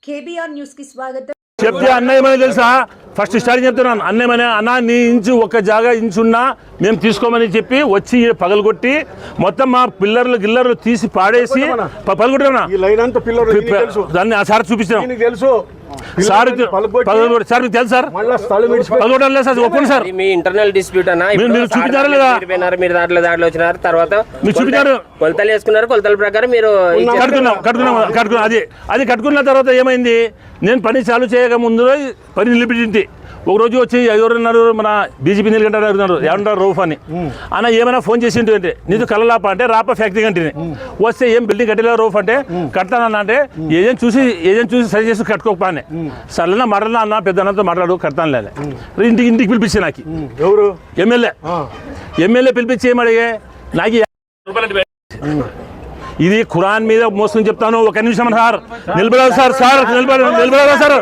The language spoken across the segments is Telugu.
కేబీఆర్ న్యూస్ కి స్వాగతం. చెప్తే అన్నయ్యమని తెలుసా? ఫస్ట్ స్టార్టింగ్ చెప్తున్నాను, అన్నయ్యమని అన్న నీ ఇంచు ఒక్క జాగా ఇంచున్నా మేము తీసుకోమని చెప్పి వచ్చి పగలగొట్టి మొత్తం మా గిల్లర్లు తీసి పాడేసి పగలగొట్టాను. దాన్ని ఆ సార్ చూపిస్తాం సార్ సార్ మీకు తెలుసు సార్ పగలగొట్టడం లేదు సార్. ఒప్పుకోండి సార్, మీ ఇంటర్నల్ డిస్ప్యూట్ అన్న మీరు చూపించారా లేదా? మీరు దాంట్లో వచ్చినారు, తర్వాత మీరు చూపించారు, కొలతలు వేసుకున్నారు, కొలతల ప్రకారం మీరు కట్టుకున్నాం. అది కట్టుకున్న తర్వాత ఏమైంది, నేను పని చాలు చేయక ముందు పని నిలిపించింది. ఒకరోజు వచ్చి ఎవరున్నారు, మన బీజేపీ నీళ్ళగంటారు ఏమంటారు రౌఫ్ అని అన్న ఏమైనా ఫోన్ చేసి అంటే నీకు కలలాప అంటే రాప ఫ్యాక్టరీ కంటిని వస్తే ఏం బిల్డింగ్ కట్టేలా రౌఫ్ అంటే కడతానన్నా అంటే ఏజెంట్ చూసి సరి చేసి కట్టుకోకపోనే సర్లన్నా మాట్లాడినా అన్న పెద్ద అన్నతో మాట్లాడు కడతాను లేదు. ఇంటికి పిలిపించి నాకు ఎవరు ఎమ్మెల్యే పిలిపించి ఏమడిగే నాకు ఇది ఖురాన్ మీద మోసం చెప్తాను. ఒక నిమిషం సార్ నిలబడాలి సార్, నిలబడాలి సార్,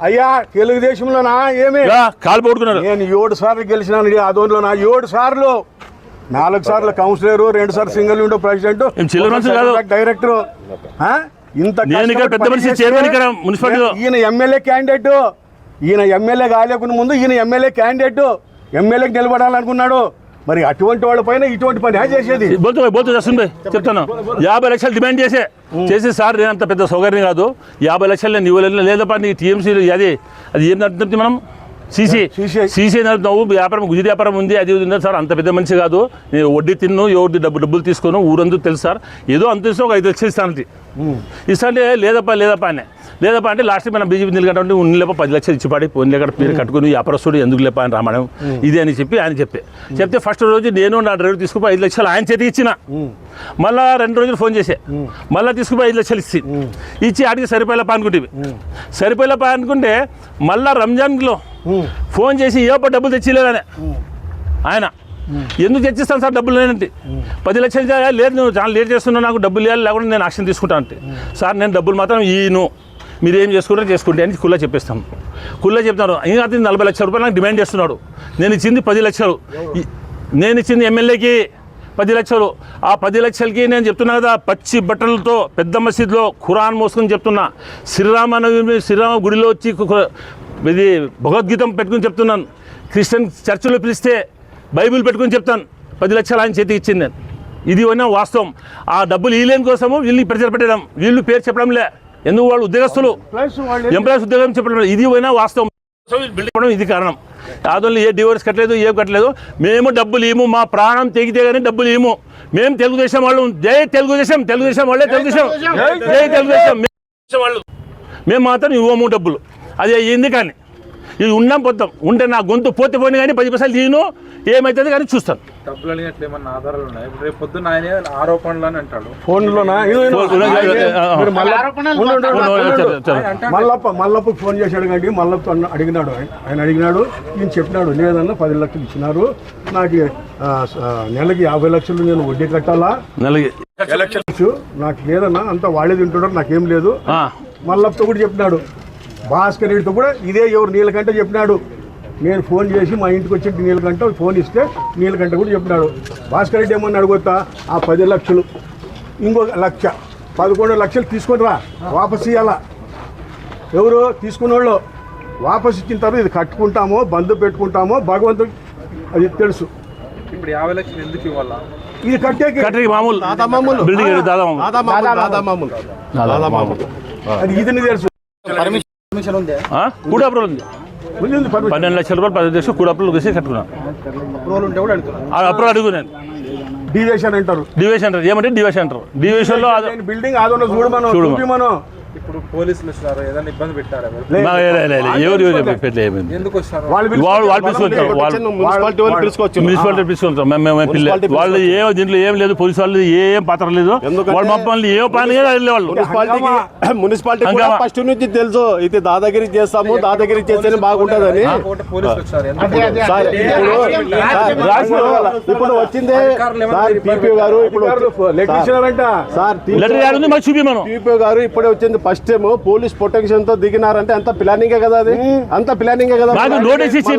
అయ్యా తెలుగుదేశంలోనా ఏమి కాలు పడుకున్నారు. నేను 7 సార్లు గెలిచినాను ఆదోన్లో, 7 సార్లు 4 సార్లు కౌన్సిలర్, 2 సార్లు సింగిల్ విండో ప్రెసిడెంట్, డైరెక్టర్. ఇంత పెద్ద మనిషి చైర్మన్ ఇక్కడ మున్సిపాలిటీ. ఈయన ఎమ్మెల్యే క్యాండిడేట్, ఈయన ఎమ్మెల్యే కాలేకుండా ముందు ఈయన ఎమ్మెల్యే క్యాండిడేట్, ఎమ్మెల్యేకి నిలబడాలనుకున్నాడు. మరి అటువంటి వాళ్ళ పైన ఇటువంటి పని చేసేది చెప్తాను. 50 లక్షలు డిమాండ్ చేసి సార్ నేను అంత పెద్ద సౌకర్యం కాదు, 50 లక్షలు నేను ఇవ్వలేదు లేదప్ప నీ టీఎంసీ అది ఏం నడుపుతుంది మనం సీసీ నడుపుతావు, వ్యాపారం గుజి వ్యాపారం ఉంది అది ఉంది సార్, అంత పెద్ద మనిషి కాదు, నేను వడ్డీ తిన్ను ఎవరిది డబ్బులు తీసుకోను ఊరందుకు తెలుసు సార్, ఏదో అంత ఇస్తే ఒక 5 లక్షలు ఇస్తాను ఇస్తాంటే లేదప్ప అంటే లాస్ట్ మనం బీజేపీ నిలగంటే ఉన్నలేప 10 లక్షలు ఇచ్చి పాడి పోనీ లేక మీరు కట్టుకుని వ్యాపారస్తుడు ఎందుకు లేప అని రామాయణం ఇది అని చెప్పి ఆయన చెప్తే ఫస్ట్ రోజు నేను నా డ్రైవర్ తీసుకుపోయి 5 లక్షలు ఆయన చేతికి ఇచ్చిన. మళ్ళీ 2 రోజులు ఫోన్ చేసే మళ్ళీ తీసుకుపోయి 5 లక్షలు ఇచ్చి ఆడికి సరిపోయేలా పానుకుంటే మళ్ళీ రంజాన్లో ఫోన్ చేసి డబ్బులు తెచ్చిలేదని ఆయన ఎందుకు తెచ్చిస్తాను సార్ డబ్బులు లేనంటే 10 లక్షలు లేదు నువ్వు చాలా లేట్ చేస్తున్నావు, నాకు డబ్బులు ఇవ్వాలి లేకుండా నేను యాక్షన్ తీసుకుంటాను అంటే సార్ నేను డబ్బులు మాత్రం ఈను మీరు ఏం చేసుకుంటే అని కుల్లా చెప్పేస్తాను. చెప్తాను ఇంకా అతను 40 లక్షల రూపాయలు నాకు డిమాండ్ చేస్తున్నాడు. నేను ఇచ్చింది 10 లక్షలు, నేను ఇచ్చింది ఎమ్మెల్యేకి 10 లక్షలు. ఆ 10 లక్షలకి నేను చెప్తున్నా కదా పచ్చి బట్టలతో పెద్ద మసీదులో ఖురాన్ మోసుకొని చెప్తున్నా, శ్రీరామ గుడిలో వచ్చి ఇది భగవద్గీతం పెట్టుకుని చెప్తున్నాను, క్రిస్టియన్ చర్చిలో పిలిస్తే బైబిల్ పెట్టుకుని చెప్తాను. 10 లక్షలు ఆయన చేతికి ఇచ్చింది నేను. ఇది అయినా వాస్తవం. ఆ డబ్బులు వీళ్ళని కోసము వీళ్ళని ప్రచార పెట్టడం, వీళ్ళు పేరు చెప్పడంలే, ఎందుకు వాళ్ళు ఉద్యోగస్తులు ఎంప్లాయీస్ ఉద్యోగం చెప్పడం, ఇది అయినా వాస్తవం. ఇది కారణం. ఆదోళ్ళు ఏ డివోర్స్ కట్టలేదు, ఏం కట్టలేదు. మేము డబ్బులు ఇవ్వము, మా ప్రాణం తెగితే కానీ డబ్బులు ఇవ్వము. మేము తెలుగుదేశం వాళ్ళు, జై తెలుగుదేశం వాళ్ళే తెలుగుదేశం, జై తెలుగుదేశం వాళ్ళు. మేము మాత్రం ఇవ్వము డబ్బులు. అది అయ్యింది కానీ ఇది ఉన్నాం పొద్దాం ఉంటే నా గొంతు పోతే పోయిన కానీ 10 పైసలు తీయను, ఏమవుతుంది కానీ చూస్తాను. మల్లప్ప ఫోన్ చేశాడు కానీ మల్లప్ప ఆయన అడిగినాడు నేను చెప్పినాడు లేదన్నా 10 లక్షలు ఇచ్చినారు, నాకు నెలకి 50 లక్షలు నేను వడ్డీ కట్టాలా, నాకు లేదన్నా అంతా వాళ్ళే తింటున్నారు నాకేం లేదు. మల్లప్పతో కూడా చెప్పినాడు, భాస్కర్ రెడ్డితో కూడా ఇదే ఎవరు నీలకంట చెప్పినాడు. నేను ఫోన్ చేసి మా ఇంటికి వచ్చి నీలకంట ఫోన్ ఇస్తే నీలకంట కూడా చెప్పినాడు. భాస్కర్ రెడ్డి ఏమన్నా అడుగుతా ఆ 10 లక్షలు ఇంకొక 1 లక్ష 11 లక్షలు తీసుకొని రా వాపస్ ఇవ్వాలా. ఎవరు తీసుకున్న వాళ్ళు వాపస్ ఇచ్చిన తర్వాత ఇది కట్టుకుంటామో బంధు పెట్టుకుంటామో భగవంతుడు అది తెలుసు. ఇప్పుడు 50 లక్షలు ఎందుకు ఇవ్వాలా? ఇది కట్టేకి మామూలు అది ఇది తెలుసు. కూడాపురం ఉంది 12 లక్షల రూపాయలు 10 లక్షలు కూడాపురం వేసి కట్టుకున్నాను. అప్పుడు అడుగున్నాను డివేషన్ అంటారు ఏమంటే డివేషన్ అంటారు. డివేషన్ లో బిల్డింగ్ ఆదోలో చూడమను. ఇప్పుడు పోలీసులు వచ్చారు, ఏదైనా ఇబ్బంది పెట్టారా? ఎవరు వాళ్ళు ఏ దీంట్లో ఏం లేదు, పోలీసు వాళ్ళు ఏం పాత్ర లేదు, వాళ్ళు మమ్మల్ని ఏ పని వెళ్ళేవాళ్ళు. మున్సిపాలిటీ ఫస్ట్ నుంచి తెలుసు ఇది దాదాగిరి చేస్తాము, దాదాగిరి చేస్తేనే బాగుంటుందని. ఇప్పుడు వచ్చిందే పీపీ గారు, ఇప్పుడు చూపి మనం పీపీ గారు ఇప్పుడే వచ్చింది ఫస్ట్ టైం పోలీస్ ప్రొటెక్షన్ తో దిగినారంటే అంత ప్లానింగే కదా, అది అంత ప్లానింగే కదా. మాకు నోటీస్ ఇచ్చి